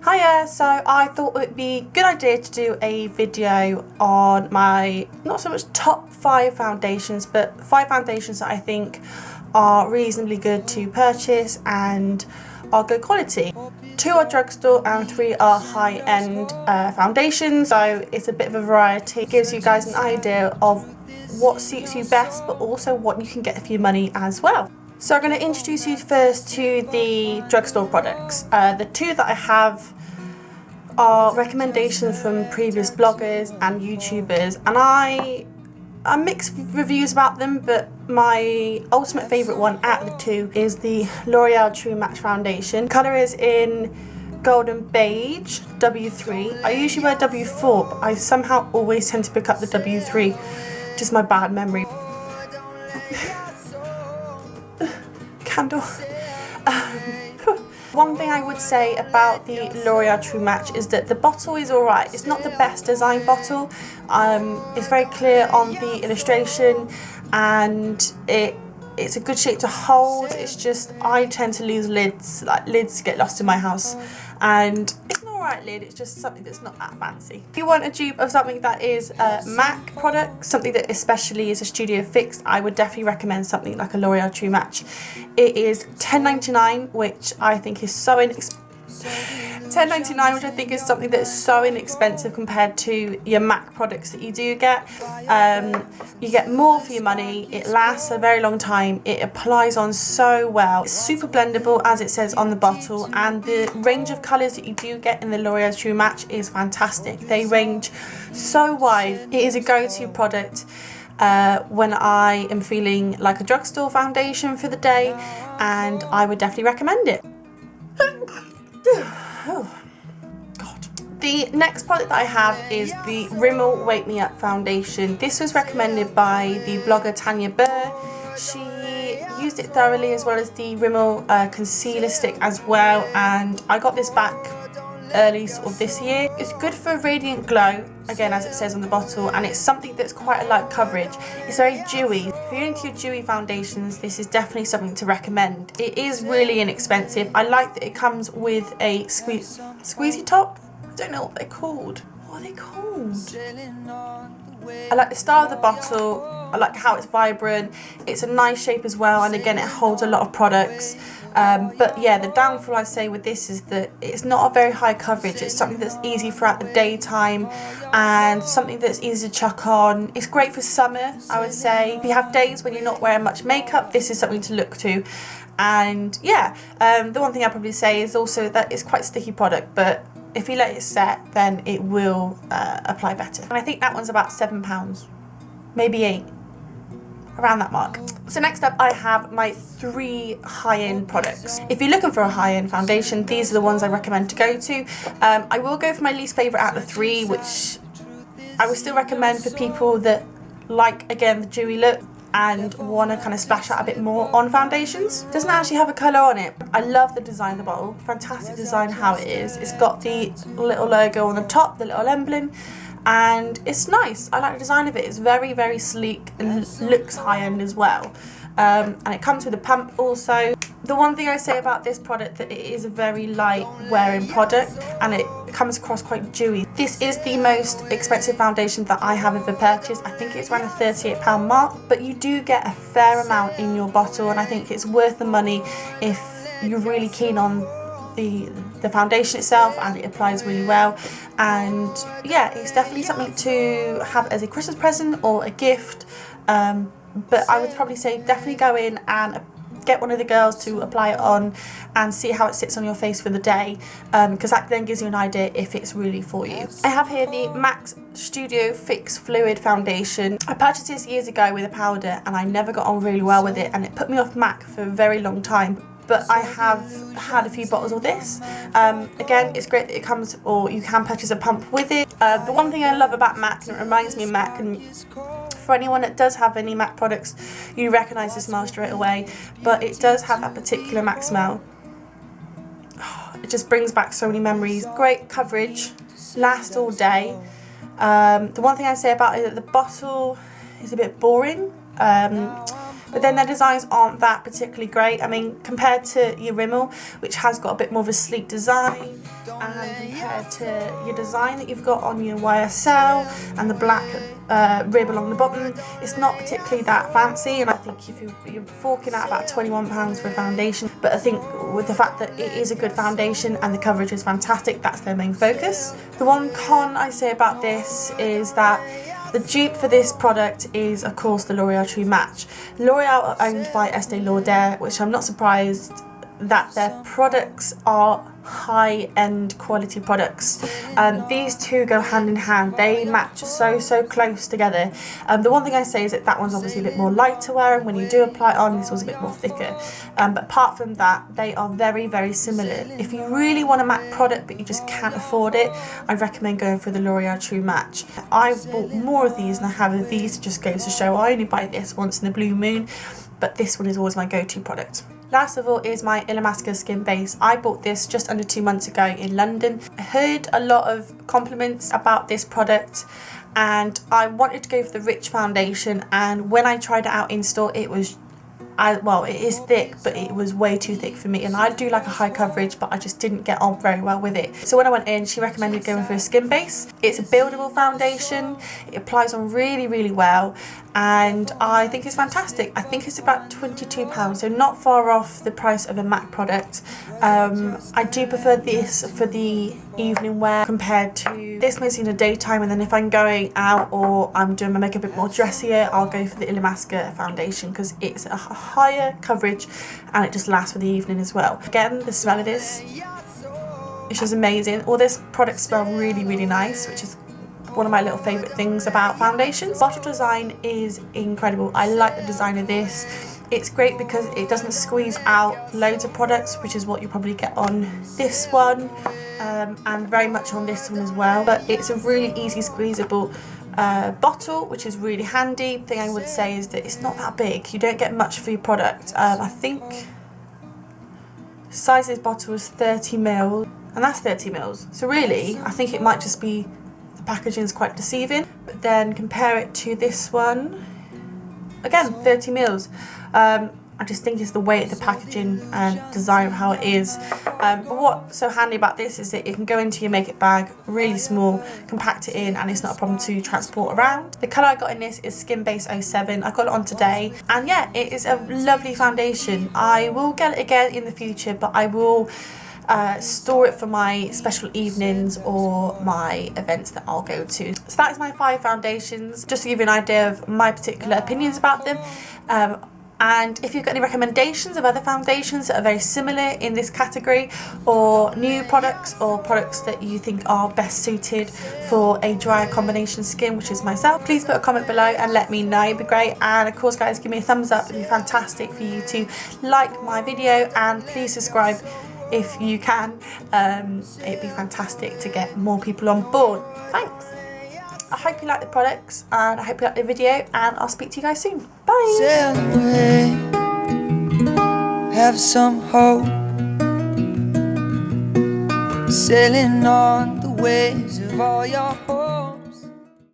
Hiya, so I thought it would be a good idea to do a video on my, not so much top 5 foundations, but 5 foundations that I think are reasonably good to purchase and are good quality. 2 are drugstore and 3 are high-end foundations, so it's a bit of a variety. It gives you guys an idea of what suits you best, but also what you can get for your money as well. So I'm going to introduce you first to the drugstore products. The 2 that I have are recommendations from previous bloggers and YouTubers, and I mixed reviews about them, but my ultimate favourite one out of the 2 is the L'Oreal True Match Foundation. Colour is in Golden Beige W3. I usually wear W4, but I somehow always tend to pick up the W3. Just my bad memory. Candle. One thing I would say about the L'Oreal True Match is that the bottle is alright. It's not the best design bottle. It's very clear on the illustration, and it's a good shape to hold. It's just I tend to lose lids. Like, lids get lost in my house, and it's an alright lid. It's just something that's not that fancy. If you want a dupe of something that is a MAC product, something that especially is a studio fix, I would definitely recommend something like a L'Oreal True Match. It is $10.99, which I think is so inexpensive. $10.99, which I think is something that is so inexpensive compared to your MAC products that you do get. You get more for your money. It lasts a very long time. It applies on so well. It's super blendable, as it says on the bottle, and the range of colours that you do get in the L'Oreal True Match is fantastic. They range so wide. It is a go-to product when I am feeling like a drugstore foundation for the day, and I would definitely recommend it. Oh, God. The next product that I have is the Rimmel Wake Me Up Foundation. This was recommended by the blogger Tanya Burr. She used it thoroughly, as well as the Rimmel concealer stick as well, and I got this back early sort of this year. It's good for a radiant glow, again as it says on the bottle, and it's something that's quite a light coverage. It's very dewy. If you're into your dewy foundations, this is definitely something to recommend. It is really inexpensive. I like that it comes with a squeezy top. I don't know what they're called. What are they called? I like the style of the bottle. I like how it's vibrant. It's a nice shape as well, and again it holds a lot of products. But yeah, the downfall I'd say with this is that it's not a very high coverage. It's something that's easy throughout the daytime and something that's easy to chuck on. It's great for summer, I would say. If you have days when you're not wearing much makeup, this is something to look to. And yeah, the one thing I'd probably say is also that it's quite a sticky product, but if you let it set, then it will apply better. And I think that one's about £7, maybe £8. Around that mark. So next up I have my 3 high-end products. If you're looking for a high-end foundation, these are the ones I recommend to go to. I will go for my least favourite out of the 3, which I would still recommend for people that like, again, the dewy look and want to kind of splash out a bit more on foundations. It doesn't actually have a colour on it. I love the design of the bottle. Fantastic design how it is. It's got the little logo on the top, the little emblem, and it's nice. I like the design of it. It's very, very sleek and looks high-end as well. And it comes with a pump also. The one thing I say about this product, that it is a very light wearing product and it comes across quite dewy. This is the most expensive foundation that I have ever purchased. I think it's around the £38 mark, but you do get a fair amount in your bottle, and I think it's worth the money if you're really keen on the foundation itself and it applies really well. And yeah, it's definitely something to have as a Christmas present or a gift, but I would probably say definitely go in and get one of the girls to apply it on and see how it sits on your face for the day, because that then gives you an idea if it's really for you. I have here the MAC Studio Fix Fluid Foundation. I purchased this years ago with a powder and I never got on really well with it, and it put me off MAC for a very long time. But I have had a few bottles of this. Again, it's great that it comes, or you can purchase a pump with it. The one thing I love about MAC, and it reminds me of MAC, and for anyone that does have any MAC products, you recognise the smell straight away, but it does have that particular MAC smell. It just brings back so many memories. Great coverage, lasts all day. The one thing I say about it is that the bottle is a bit boring. but then their designs aren't that particularly great. I mean, compared to your Rimmel, which has got a bit more of a sleek design, and compared to your design that you've got on your YSL and the black rib along the bottom, it's not particularly that fancy. And I think if you're forking out about £21 for a foundation, but I think with the fact that it is a good foundation and the coverage is fantastic, that's their main focus. The one con I say about this is that the dupe for this product is, of course, the L'Oreal True Match. L'Oreal are owned by Estee Lauder, which I'm not surprised that their products are high-end quality products. These two go hand in hand. They match so close together. The one thing I say is that one's obviously a bit more light to wear, and when you do apply it on, this was a bit more thicker. But apart from that, they are very similar. If you really want a matte product but you just can't afford it, I'd recommend going for the L'Oreal True Match. I've bought more of these than I have of these. It just goes to show I only buy this once in a blue moon, but this one is always my go-to product. Last of all is my Illamasqua Skin Base. I bought this just under 2 months ago in London. I heard a lot of compliments about this product, and I wanted to go for the Rich foundation, and when I tried it out in store, it was well, it is thick, but it was way too thick for me, and I do like a high coverage, but I just didn't get on very well with it. So when I went in, she recommended going for a Skin Base. It's a buildable foundation. It applies on really well, and I think it's fantastic. I think it's about £22, so not far off the price of a MAC product. I do prefer this for the evening wear compared to this mostly in the daytime, and then if I'm going out or I'm doing my makeup a bit more dressier, I'll go for the Illamasqua foundation because it's a higher coverage and it just lasts for the evening as well. Again, the smell of this, it's just amazing. All this products smell really nice, which is one of my little favourite things about foundations. Bottle design is incredible. I like the design of this. It's great because it doesn't squeeze out loads of products, which is what you probably get on this one, and very much on this one as well. But it's a really easy squeezable bottle, which is really handy. The thing I would say is that it's not that big. You don't get much for your product. I think the size of this bottle is 30ml, and that's 30ml. So really, I think it might just be the packaging is quite deceiving. But then compare it to this one. Again, 30ml. I just think it's the weight of the packaging and design of how it is. But what's so handy about this is that it can go into your makeup bag, really small, compact it in, and it's not a problem to transport around. The colour I got in this is Skin Base 07. I got it on today, and yeah, it is a lovely foundation. I will get it again in the future, but I will store it for my special evenings or my events that I'll go to. So that is my 5 foundations, just to give you an idea of my particular opinions about them. And if you've got any recommendations of other foundations that are very similar in this category, or new products or products that you think are best suited for a drier combination skin, which is myself, please put a comment below and let me know. It'd be great. And of course, guys, give me a thumbs up. It'd be fantastic for you to like my video, and please subscribe if you can. It'd be fantastic to get more people on board. Thanks. I hope you like the products, and I hope you like the video, and I'll speak to you guys soon. Bye. Sail away, have some hope, sailing on the waves of all your hope.